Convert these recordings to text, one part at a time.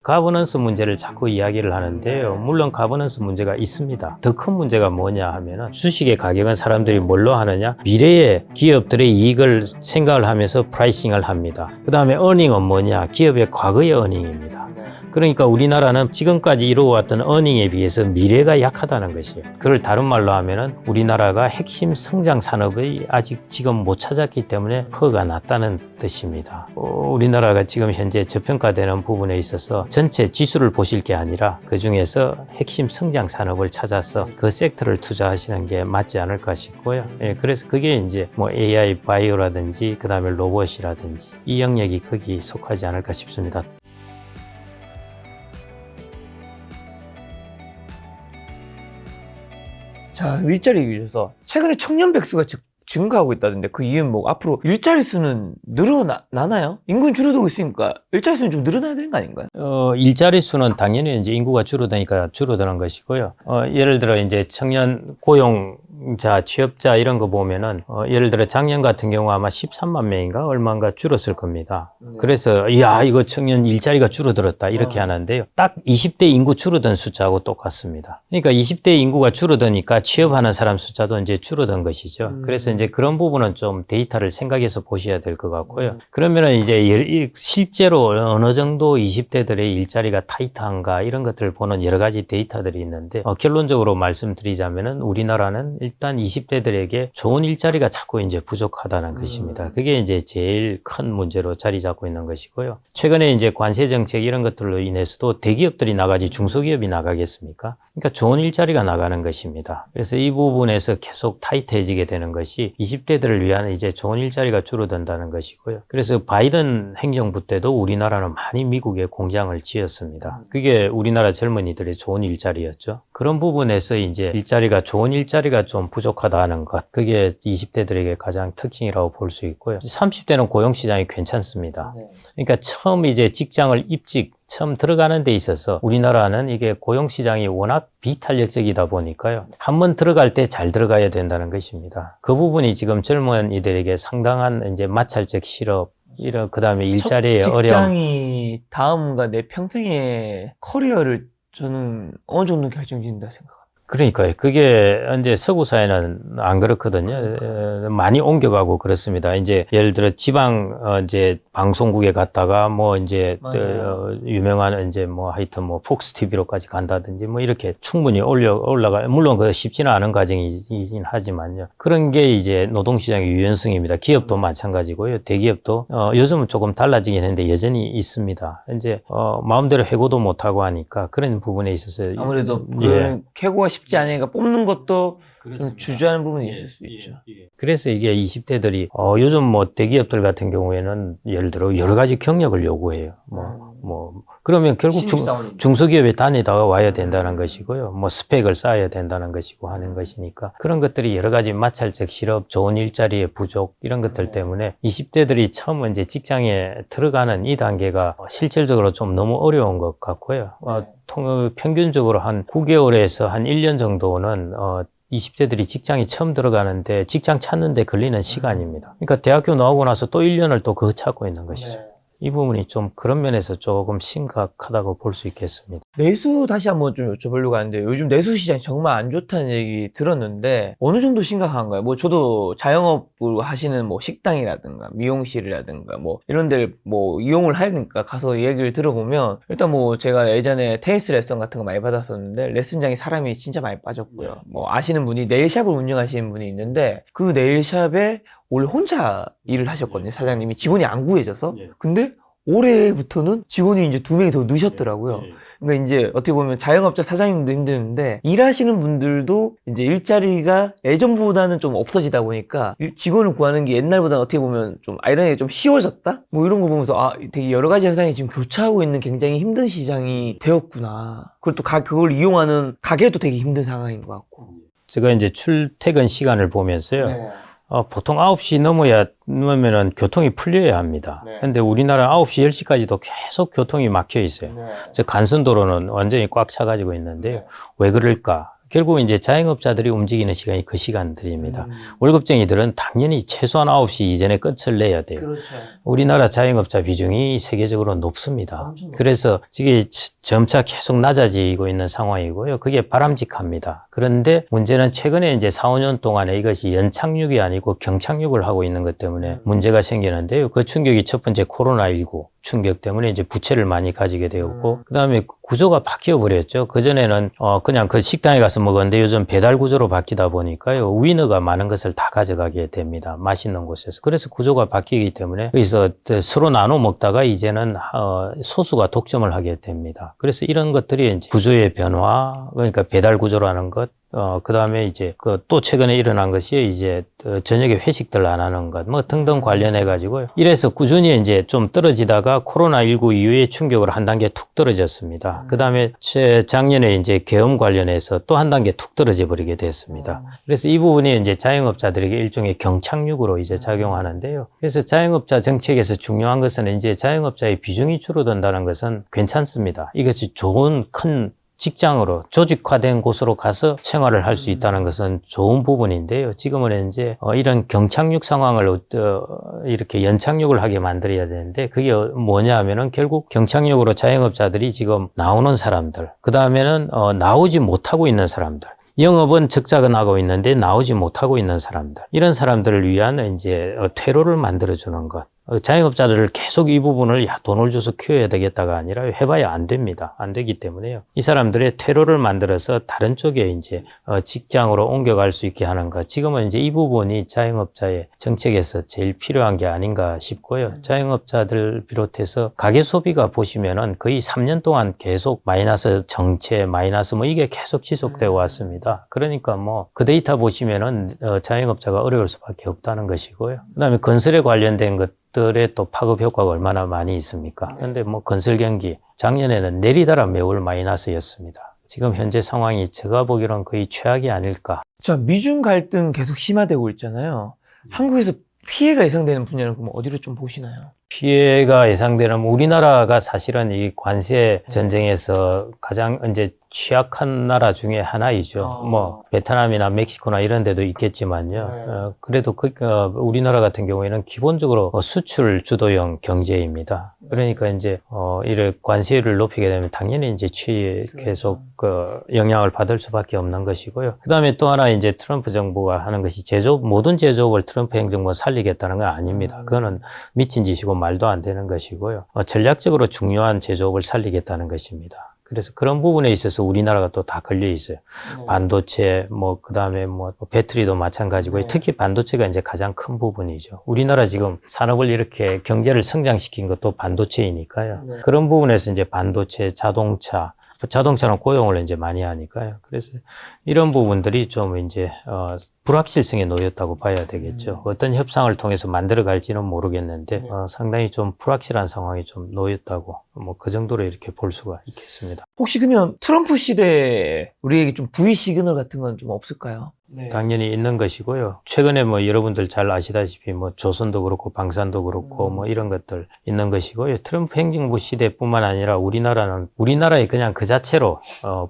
가버넌스 문제를 자꾸 이야기를 하는데요. 물론 가버넌스 문제가 있습니다. 더 큰 문제가 뭐냐 하면은 주식의 가격은 사람들이 뭘로 하느냐? 미래의 기업들의 이익을 생각을 하면서 프라이싱을 합니다. 그 다음에 어닝은 뭐냐? 기업의 과거의 어닝입니다. 그러니까 우리나라는 지금까지 이루어왔던 어닝에 비해서 미래가 약하다는 것이에요. 그걸 다른 말로 하면은 우리나라가 핵심 성장 산업이 아직 지금 못 찾았기 때문에 퍼가 낮다는 뜻입니다. 우리나라가 지금 현재 저평가되는 부분에 있어서 전체 지수를 보실 게 아니라 그 중에서 핵심 성장 산업을 찾아서 그 섹터를 투자하시는 게 맞지 않을까 싶고요. 예, 그래서 그게 이제 뭐 AI 바이오라든지 그 다음에 로봇이라든지 이 영역이 거기 속하지 않을까 싶습니다. 자, 일자리 위해서 최근에 청년 백수가 증가하고 있다던데 그 이유는 뭐 앞으로 일자리 수는 늘어나나요? 인구는 줄어들고 있으니까 일자리 수는 좀 늘어나야 되는 거 아닌가요? 일자리 수는 당연히 이제 인구가 줄어드니까 줄어드는 것이고요. 예를 들어 이제 청년 고용자, 취업자 이런 거 보면은 예를 들어 작년 같은 경우 아마 13만 명인가 얼마인가 줄었을 겁니다. 그래서 야 이거 청년 일자리가 줄어들었다 이렇게 하는데요. 딱 20대 인구 줄어든 숫자하고 똑같습니다. 그러니까 20대 인구가 줄어드니까 취업하는 사람 숫자도 이제 줄어든 것이죠. 그래서 이제 그런 부분은 좀 데이터를 생각해서 보셔야 될 것 같고요. 그러면은 이제 실제로 어느 정도 20대들의 일자리가 타이트한가 이런 것들을 보는 여러 가지 데이터들이 있는데 결론적으로 말씀드리자면은 우리나라는 일단 20대들에게 좋은 일자리가 자꾸 이제 부족하다는 것입니다. 그게 이제 제일 큰 문제로 자리 잡고 있는 것이고요. 최근에 이제 관세 정책 이런 것들로 인해서도 대기업들이 나가지 중소기업이 나가겠습니까? 그러니까 좋은 일자리가 나가는 것입니다. 그래서 이 부분에서 계속 타이트해지게 되는 것이 20대들을 위한 이제 좋은 일자리가 줄어든다는 것이고요. 그래서 바이든 행정부 때도 우리나라는 많이 미국에 공장을 지었습니다. 그게 우리나라 젊은이들의 좋은 일자리였죠. 그런 부분에서 이제 좋은 일자리가 좀 부족하다는 것, 그게 20대들에게 가장 특징이라고 볼 수 있고요. 30대는 고용시장이 괜찮습니다. 그러니까 처음 이제 직장을 처음 들어가는 데 있어서 우리나라는 이게 고용시장이 워낙 비탄력적이다 보니까요. 한번 들어갈 때 잘 들어가야 된다는 것입니다. 그 부분이 지금 젊은이들에게 상당한 이제 마찰적 실업, 그 다음에 일자리의 어려움. 직장이 다음과 내 평생의 커리어를 저는 어느 정도 결정짓는다 생각합니다. 그러니까요. 그게 이제 서구 사회는 안 그렇거든요. 많이 옮겨가고 그렇습니다. 이제 예를 들어 지방 이제 방송국에 갔다가 뭐 이제 유명한 이제 뭐 하여튼 뭐 폭스 TV로까지 간다든지 뭐 이렇게 충분히 올라가 물론 그 쉽지는 않은 과정이긴 하지만요. 그런 게 이제 노동시장의 유연성입니다. 기업도 마찬가지고요. 대기업도 요즘은 조금 달라지긴 했는데 여전히 있습니다. 이제 마음대로 해고도 못 하고 하니까 그런 부분에 있어서 아무래도 예. 해고가 쉽지 않으니까 뽑는 것도 좀 주저하는 부분이 있을 수 있죠. 그래서 이게 20대들이 요즘 뭐 대기업들 같은 경우에는 예를 들어 여러 가지 경력을 요구해요. 그러면 결국 중소기업에 다니다가 와야 된다는 것이고요. 뭐 스펙을 쌓아야 된다는 것이고 하는 것이니까 그런 것들이 여러 가지 마찰적 실업, 좋은 일자리의 부족 이런 것들 때문에 20대들이 처음 이제 직장에 들어가는 이 단계가 실질적으로 좀 너무 어려운 것 같고요. 평균적으로 한 9개월에서 한 1년 정도는 20대들이 직장에 처음 들어가는데 직장 찾는데 걸리는 시간입니다. 그러니까 대학교 나오고 나서 또 1년을 또 그거 찾고 있는 것이죠. 이 부분이 좀 그런 면에서 조금 심각하다고 볼 수 있겠습니다. 내수 다시 한번 좀 여쭤보려고 하는데 요즘 내수 시장이 정말 안 좋다는 얘기 들었는데 어느 정도 심각한가요? 뭐 저도 자영업으로 하시는 뭐 식당이라든가 미용실이라든가 뭐 이런 데를 뭐 이용을 하니까 가서 얘기를 들어보면 일단 뭐 제가 예전에 테니스 레슨 같은 거 많이 받았었는데 레슨장에 사람이 진짜 많이 빠졌고요. 뭐 아시는 분이 네일샵을 운영하시는 분이 있는데 그 네일샵에 원래 혼자 일을 하셨거든요. 사장님이 직원이 안 구해져서. 근데 올해부터는 직원이 이제 2명이 더 느셨더라고요. 그러니까 이제 어떻게 보면 자영업자 사장님도 힘드는데 일하시는 분들도 이제 일자리가 예전보다는 좀 없어지다 보니까 직원을 구하는 게 옛날보다 어떻게 보면 좀 아이러니하게 좀 쉬워졌다? 뭐 이런 거 보면서 되게 여러 가지 현상이 지금 교차하고 있는 굉장히 힘든 시장이 되었구나. 그리고 또 그걸 이용하는 가게도 되게 힘든 상황인 것 같고. 제가 이제 출퇴근 시간을 보면서요. 보통 9시 넘으면은 교통이 풀려야 합니다. 근데 우리나라 9시, 10시까지도 계속 교통이 막혀 있어요. 즉 간선도로는 완전히 꽉 차가지고 있는데요. 왜 그럴까? 결국 이제 자영업자들이 움직이는 시간이 그 시간들입니다. 월급쟁이들은 당연히 최소한 9시 이전에 끝을 내야 돼요. 그렇죠. 우리나라 자영업자 비중이 세계적으로 높습니다. 그래서 이게 점차 계속 낮아지고 있는 상황이고요. 그게 바람직합니다. 그런데 문제는 최근에 이제 4, 5년 동안에 이것이 연착륙이 아니고 경착륙을 하고 있는 것 때문에 문제가 생기는데요. 그 충격이 첫 번째 코로나19 충격 때문에 이제 부채를 많이 가지게 되었고, 그 다음에 구조가 바뀌어 버렸죠. 그전에는 그냥 그 식당에 가서 먹었는데 요즘 배달 구조로 바뀌다 보니까요. 위너가 많은 것을 다 가져가게 됩니다. 맛있는 곳에서. 그래서 구조가 바뀌기 때문에 거기서 서로 나눠 먹다가 이제는 소수가 독점을 하게 됩니다. 그래서 이런 것들이 이제 구조의 변화, 그러니까 배달 구조라는 것, 그 다음에 이제 또 최근에 일어난 것이 이제 저녁에 회식들 안 하는 것, 뭐 등등 관련해가지고요. 이래서 꾸준히 이제 좀 떨어지다가 코로나19 이후에 충격으로 한 단계 툭 떨어졌습니다. 그 다음에 작년에 이제 계엄 관련해서 또 한 단계 툭 떨어져 버리게 됐습니다. 그래서 이 부분이 이제 자영업자들에게 일종의 경착륙으로 이제 작용하는데요. 그래서 자영업자 정책에서 중요한 것은 이제 자영업자의 비중이 줄어든다는 것은 괜찮습니다. 이것이 좋은 큰 직장으로 조직화된 곳으로 가서 생활을 할 수 있다는 것은 좋은 부분인데요. 지금은 이제 이런 경착륙 상황을 이렇게 연착륙을 하게 만들어야 되는데 그게 뭐냐 하면은 결국 경착륙으로 자영업자들이 지금 나오는 사람들, 그 다음에는 나오지 못하고 있는 사람들, 영업은 적자가 나고 있는데 나오지 못하고 있는 사람들, 이런 사람들을 위한 이제 퇴로를 만들어주는 것. 자영업자들을 계속 이 부분을 돈을 줘서 키워야 되겠다가 아니라 해봐야 안 됩니다. 안 되기 때문에요. 이 사람들의 퇴로를 만들어서 다른 쪽에 이제 직장으로 옮겨갈 수 있게 하는 것. 지금은 이제 이 부분이 자영업자의 정책에서 제일 필요한 게 아닌가 싶고요. 자영업자들 비롯해서 가계 소비가 보시면은 거의 3년 동안 계속 마이너스 정체, 마이너스 뭐 이게 계속 지속되어 왔습니다. 그러니까 뭐 그 데이터 보시면은 자영업자가 어려울 수밖에 없다는 것이고요. 그다음에 건설에 관련된 것들의 또 파급 효과가 얼마나 많이 있습니까? 그런데 뭐 건설 경기 작년에는 내리다라 매월 마이너스였습니다. 지금 현재 상황이 제가 보기로는 거의 최악이 아닐까. 자, 미중 갈등 계속 심화되고 있잖아요. 한국에서 피해가 예상되는 분야는 그럼 어디로 좀 보시나요? 피해가 예상되는 우리나라가 사실은 이 관세 전쟁에서 가장 이제 취약한 나라 중에 하나이죠. 뭐 베트남이나 멕시코나 이런 데도 있겠지만요. 그래도 우리나라 같은 경우에는 기본적으로 수출 주도형 경제입니다. 그러니까 이제 이를 관세율을 높이게 되면 당연히 이제 계속 영향을 받을 수밖에 없는 것이고요. 그다음에 또 하나 이제 트럼프 정부가 하는 것이 모든 제조업을 트럼프 행정부가 살리겠다는 건 아닙니다. 그거는 미친 짓이고 말도 안 되는 것이고요. 전략적으로 중요한 제조업을 살리겠다는 것입니다. 그래서 그런 부분에 있어서 우리나라가 또 다 걸려 있어요. 반도체, 뭐, 그 다음에 뭐, 배터리도 마찬가지고요. 특히 반도체가 이제 가장 큰 부분이죠. 우리나라 지금 산업을 이렇게 경제를 성장시킨 것도 반도체이니까요. 그런 부분에서 이제 반도체, 자동차는 고용을 이제 많이 하니까요. 그래서 이런 부분들이 좀 이제, 불확실성에 놓였다고 봐야 되겠죠. 어떤 협상을 통해서 만들어 갈지는 모르겠는데, 상당히 좀 불확실한 상황이 좀 놓였다고, 뭐, 그 정도로 이렇게 볼 수가 있겠습니다. 혹시 그러면 트럼프 시대에 우리에게 좀 부의 시그널 같은 건 좀 없을까요? 당연히 있는 것이고요. 최근에 뭐 여러분들 잘 아시다시피 뭐 조선도 그렇고 방산도 그렇고 뭐 이런 것들 있는 것이고요. 트럼프 행정부 시대뿐만 아니라 우리나라에 그냥 그 자체로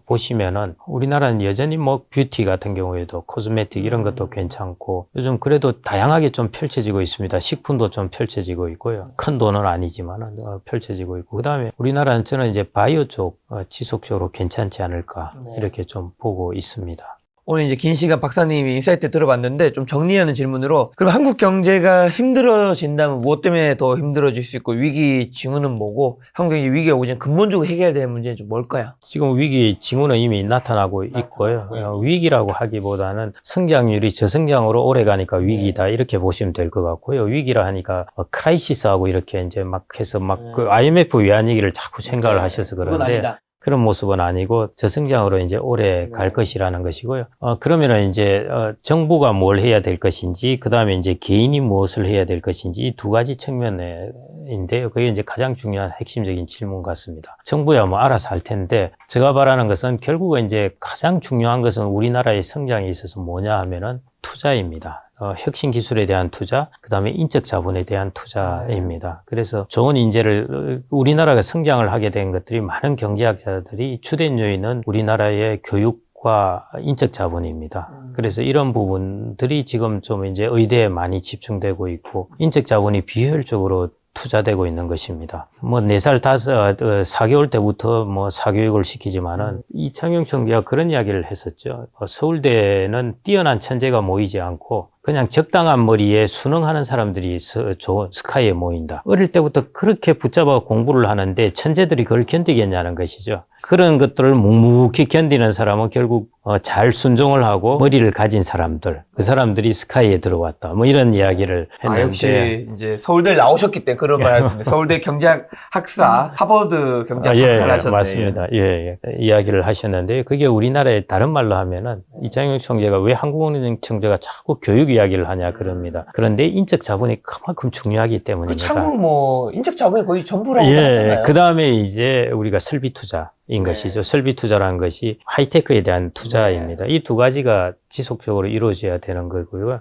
보시면은 우리나라는 여전히 뭐 뷰티 같은 경우에도 코스메틱 이런 것도 괜찮고 요즘 그래도 다양하게 좀 펼쳐지고 있습니다. 식품도 좀 펼쳐지고 있고요. 큰 돈은 아니지만은 펼쳐지고 있고 그다음에 우리나라는 저는 이제 바이오 쪽 지속적으로 괜찮지 않을까 이렇게 좀 보고 있습니다. 오늘 이제 긴 시간 박사님이 인사이트 들어봤는데 좀 정리하는 질문으로 그럼 한국 경제가 힘들어진다면 무엇 때문에 더 힘들어질 수 있고 위기 징후는 뭐고 한국 경제 위기가 오기 전 근본적으로 해결해야 되는 문제는 좀 뭘까요? 지금 위기 징후는 이미 나타나고 있고요. 위기라고 하기보다는 성장률이 저성장으로 오래 가니까 위기다 이렇게 보시면 될 것 같고요. 위기라 하니까 크라이시스하고 이렇게 이제 막 해서 그 IMF 위안 얘기를 자꾸 생각을 하셔서 그런데 그런 모습은 아니고 저성장으로 이제 오래 갈 것이라는 것이고요. 그러면은 이제 정부가 뭘 해야 될 것인지, 그 다음에 이제 개인이 무엇을 해야 될 것인지 이 두 가지 측면인데요. 그게 이제 가장 중요한 핵심적인 질문 같습니다. 정부야 뭐 알아서 할 텐데 제가 바라는 것은 결국은 이제 가장 중요한 것은 우리나라의 성장에 있어서 뭐냐 하면은 투자입니다. 혁신 기술에 대한 투자, 그 다음에 인적 자본에 대한 투자입니다. 그래서 좋은 인재를 우리나라가 성장을 하게 된 것들이 많은 경제학자들이 주된 요인은 우리나라의 교육 인력과 인적 자본입니다. 그래서 이런 부분들이 지금 좀 이제 의대에 많이 집중되고 있고 인적 자본이 비효율적으로 투자되고 있는 것입니다. 뭐 4살, 4개월 때부터 뭐 사교육을 시키지만은 이창용 총리가 그런 이야기를 했었죠. 서울대는 뛰어난 천재가 모이지 않고 그냥 적당한 머리에 순응하는 사람들이 좋은 스카이에 모인다. 어릴 때부터 그렇게 붙잡아 공부를 하는데 천재들이 그걸 견디겠냐는 것이죠. 그런 것들을 묵묵히 견디는 사람은 결국 잘 순종을 하고 머리를 가진 사람들, 그 사람들이 스카이에 들어왔다. 뭐 이런 이야기를 했는데. 역시 이제 서울대 나오셨기 때문에 그런 말 하셨습니다. 서울대 경제학 학사, 하버드 경제학 학사를 하셨네요. 맞습니다. 예. 이야기를 하셨는데 그게 우리나라의 다른 말로 하면은 이창용 총재가 왜 한국은행 총재가 자꾸 교육 이야기를 하냐 그럽니다. 그런데 인적 자본이 그만큼 중요하기 때문입니다. 참으로 뭐 인적 자본이 거의 전부라고 예. 생각하나요? 그 다음에 이제 우리가 설비 투자인 것이죠. 설비 투자라는 것이 하이테크에 대한 투자입니다. 이 두 가지가 지속적으로 이루어져야 되는 거고요.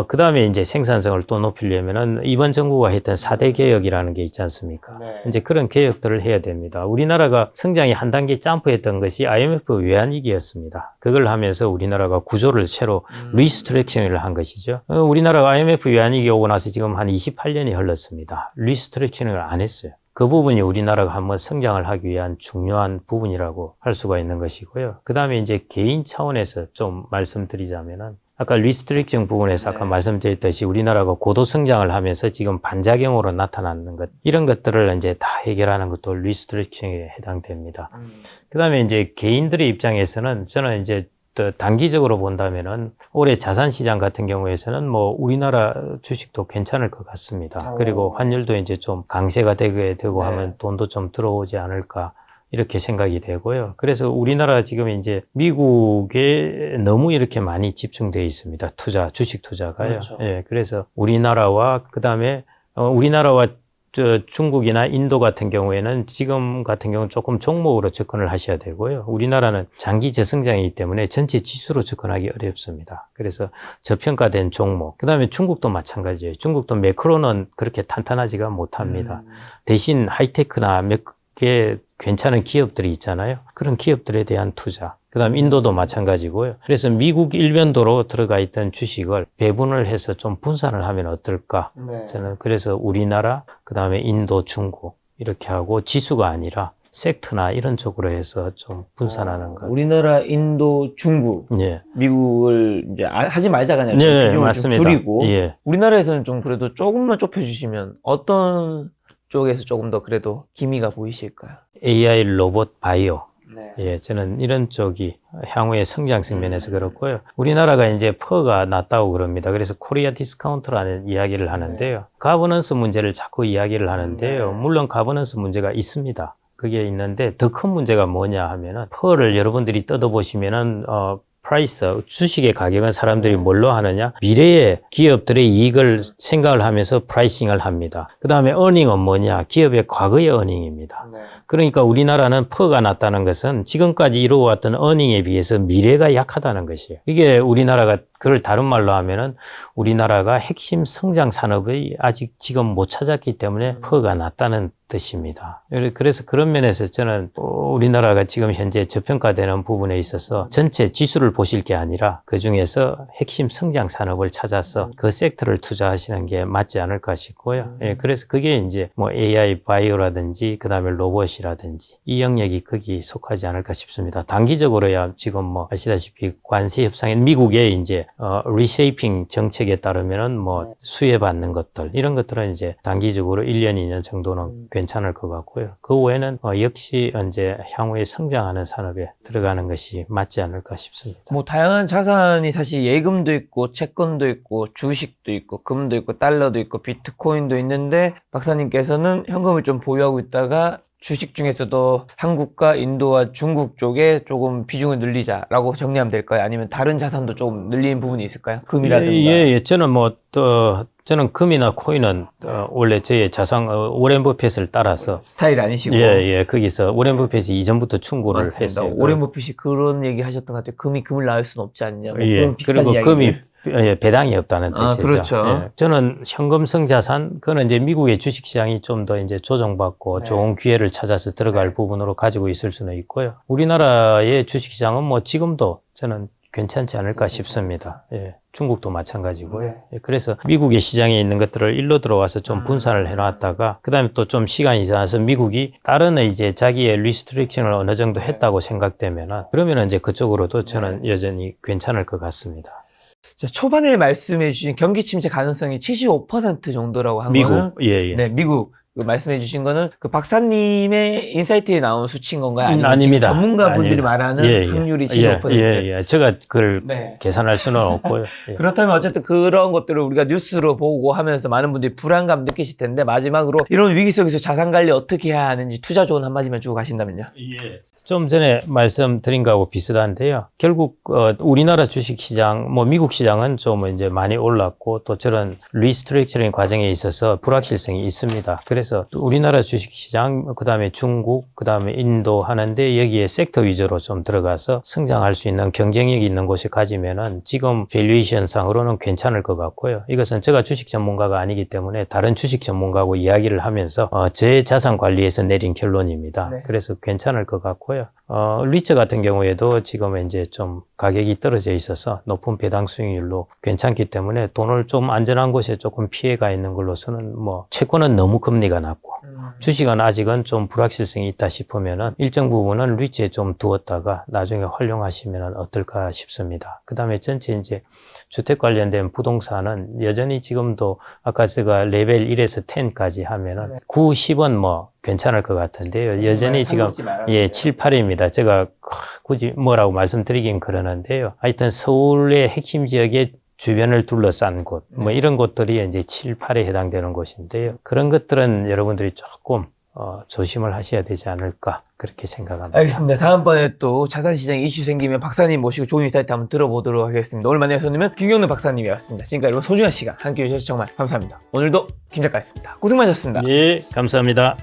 그 다음에 이제 생산성을 또 높이려면은 이번 정부가 했던 4대 개혁이라는 게 있지 않습니까? 이제 그런 개혁들을 해야 됩니다. 우리나라가 성장이 한 단계 점프했던 것이 IMF 외환위기였습니다. 그걸 하면서 우리나라가 구조를 새로 리스트렉션을 한 것이죠. 우리나라가 IMF 외환위기 오고 나서 지금 한 28년이 흘렀습니다. 리스트렉션을 안 했어요. 그 부분이 우리나라가 한번 성장을 하기 위한 중요한 부분이라고 할 수가 있는 것이고요. 그 다음에 이제 개인 차원에서 좀 말씀드리자면은 아까 리스트릭션 부분에서 아까 말씀드렸듯이 우리나라가 고도 성장을 하면서 지금 반작용으로 나타나는 것 이런 것들을 이제 다 해결하는 것도 리스트릭션에 해당됩니다. 그 다음에 이제 개인들의 입장에서는 저는 이제 또 단기적으로 본다면은 올해 자산시장 같은 경우에서는 뭐 우리나라 주식도 괜찮을 것 같습니다. 그리고 환율도 이제 좀 강세가 되고 하면 돈도 좀 들어오지 않을까 이렇게 생각이 되고요. 그래서 우리나라 지금 이제 미국에 너무 이렇게 많이 집중되어 있습니다. 주식 투자가요. 그렇죠. 예, 그래서 우리나라와 그다음에 우리나라와 중국이나 인도 같은 경우에는 지금 같은 경우는 조금 종목으로 접근을 하셔야 되고요. 우리나라는 장기 저성장이기 때문에 전체 지수로 접근하기 어렵습니다. 그래서 저평가된 종목. 그다음에 중국도 마찬가지예요. 중국도 매크로는 그렇게 탄탄하지가 못합니다. 대신 하이테크나 몇 개 괜찮은 기업들이 있잖아요. 그런 기업들에 대한 투자. 그다음 인도도 마찬가지고요. 그래서 미국 일변도로 들어가 있던 주식을 배분을 해서 좀 분산을 하면 어떨까? 저는 그래서 우리나라, 그다음에 인도, 중국 이렇게 하고 지수가 아니라 섹터나 이런 쪽으로 해서 좀 분산하는 것. 우리나라, 인도, 중국, 예. 미국을 이제 하지 말자가 아니라 네, 비중을 맞습니다. 좀 줄이고 예. 우리나라에서는 좀 그래도 조금만 좁혀주시면 어떤 쪽에서 조금 더 그래도 기미가 보이실까요? AI, 로봇, 바이오. 네. 예, 저는 이런 쪽이 향후의 성장성 면에서 그렇고요. 우리나라가 이제 퍼가 낮다고 그럽니다. 그래서 코리아 디스카운트라는 이야기를 하는데요. 가버넌스 문제를 자꾸 이야기를 하는데요. 물론 가버넌스 문제가 있습니다. 그게 있는데 더 큰 문제가 뭐냐 하면은 퍼를 여러분들이 뜯어보시면은 프라이스, 주식의 가격은 사람들이 뭘로 하느냐? 미래의 기업들의 이익을 생각을 하면서 프라이싱을 합니다. 그 다음에 어닝은 뭐냐? 기업의 과거의 어닝입니다. 그러니까 우리나라는 퍼가 낮다는 것은 지금까지 이루어왔던 어닝에 비해서 미래가 약하다는 것이에요. 이게 우리나라가 그걸 다른 말로 하면은 우리나라가 핵심 성장 산업이 아직 지금 못 찾았기 때문에 퍼가 낮다는 뜻입니다. 그래서 그런 면에서 저는 우리나라가 지금 현재 저평가되는 부분에 있어서 전체 지수를 보실 게 아니라 그 중에서 핵심 성장 산업을 찾아서 그 섹터를 투자하시는 게 맞지 않을까 싶고요. 예, 그래서 그게 이제 뭐 AI, 바이오라든지 그 다음에 로봇이라든지 이 영역이 거기 속하지 않을까 싶습니다. 단기적으로야 지금 뭐 아시다시피 관세 협상에 미국의 이제 리쉐이핑 정책에 따르면은 뭐 수혜받는 것들 이런 것들은 이제 단기적으로 1년, 2년 정도는 괜찮을 것 같고요. 그 외에는 역시 이제 향후에 성장하는 산업에 들어가는 것이 맞지 않을까 싶습니다. 뭐 다양한 자산이 사실 예금도 있고 채권도 있고 주식도 있고 금도 있고 달러도 있고 비트코인도 있는데 박사님께서는 현금을 좀 보유하고 있다가 주식 중에서도 한국과 인도와 중국 쪽에 조금 비중을 늘리자라고 정리하면 될까요? 아니면 다른 자산도 조금 늘리는 부분이 있을까요? 금이라든가. 예. 저는 저는 금이나 코인은 원래 저의 자산 워렌 버핏을 따라서 스타일 아니시고. 예. 거기서 워렌 버핏이 이전부터 충고를 맞습니다. 했어요. 오렌 버핏이 그런 얘기 하셨던 것 같아요. 금이 금을 낳을 수는 없지 않냐. 뭐 예. 그런 비슷한 그리고 이야기들. 배당이 없다는 아, 뜻이죠. 그렇죠. 예. 저는 현금성 자산, 그거는 이제 미국의 주식시장이 좀 더 이제 조정받고 네. 좋은 기회를 찾아서 들어갈 부분으로 가지고 있을 수는 있고요. 우리나라의 주식시장은 뭐 지금도 저는 괜찮지 않을까 싶습니다. 예. 중국도 마찬가지고요. 네. 예. 그래서 미국의 시장에 있는 것들을 일로 들어와서 좀 분산을 해놨다가 그다음에 또 좀 시간이 지나서 미국이 다른 이제 자기의 리스트릭션을 어느 정도 했다고 생각되면은 그러면은 이제 그쪽으로도 저는 여전히 괜찮을 것 같습니다. 자, 초반에 말씀해 주신 경기 침체 가능성이 75% 정도라고 한 거는 미국, 예, 예. 네, 미국. 그 말씀해 주신 거는 그 박사님의 인사이트에 나온 수치인 건가요? 아니면 아닙니다. 지금 전문가분들이 아닙니다. 말하는 예, 예. 확률이 75%? 예. 제가 그걸 네. 계산할 수는 없고요. 예. 그렇다면 어쨌든 그런 것들을 우리가 뉴스로 보고 하면서 많은 분들이 불안감 느끼실 텐데 마지막으로 이런 위기 속에서 자산 관리 어떻게 해야 하는지 투자 조언 한마디만 주고 가신다면요? 예. 좀 전에 말씀드린 거하고 비슷한데요. 결국 우리나라 주식시장, 뭐 미국 시장은 좀 이제 많이 올랐고 또 저런 리스트럭처링 과정에 있어서 불확실성이 있습니다. 그래서 또 우리나라 주식시장, 그다음에 중국, 그다음에 인도 하는데 여기에 섹터 위주로 좀 들어가서 성장할 수 있는 경쟁력이 있는 곳에 가지면은 지금 밸류에이션 상으로는 괜찮을 것 같고요. 이것은 제가 주식 전문가가 아니기 때문에 다른 주식 전문가하고 이야기를 하면서 제 자산 관리에서 내린 결론입니다. 네. 그래서 괜찮을 것 같고요. 리츠 같은 경우에도 지금 이제 좀 가격이 떨어져 있어서 높은 배당 수익률로 괜찮기 때문에 돈을 좀 안전한 곳에 조금 피해가 있는 걸로서는 뭐 채권은 너무 금리가 낮고 주식은 아직은 좀 불확실성이 있다 싶으면은 일정 부분은 리츠에 좀 두었다가 나중에 활용하시면 어떨까 싶습니다. 그 다음에 전체 이제 주택 관련된 부동산은 여전히 지금도 아까 제가 레벨 1에서 10까지 하면은 9, 10은 뭐 괜찮을 것 같은데요. 여전히 지금 7, 8입니다. 제가 굳이 뭐라고 말씀드리긴 그러는데요. 하여튼 서울의 핵심 지역에 주변을 둘러싼 곳, 뭐 이런 곳들이 이제 7, 8에 해당되는 곳인데요. 그런 것들은 여러분들이 조금 조심을 하셔야 되지 않을까 그렇게 생각합니다. 알겠습니다. 다음번에 또 자산시장 이슈 생기면 박사님 모시고 좋은 인사이트 한번 들어보도록 하겠습니다. 오늘 만나는 손님은 김경래 박사님이었습니다. 지금까지 여러분 소중한 시간 함께해 주셔서 정말 감사합니다. 오늘도 김 작가였습니다. 고생 많으셨습니다. 예, 감사합니다.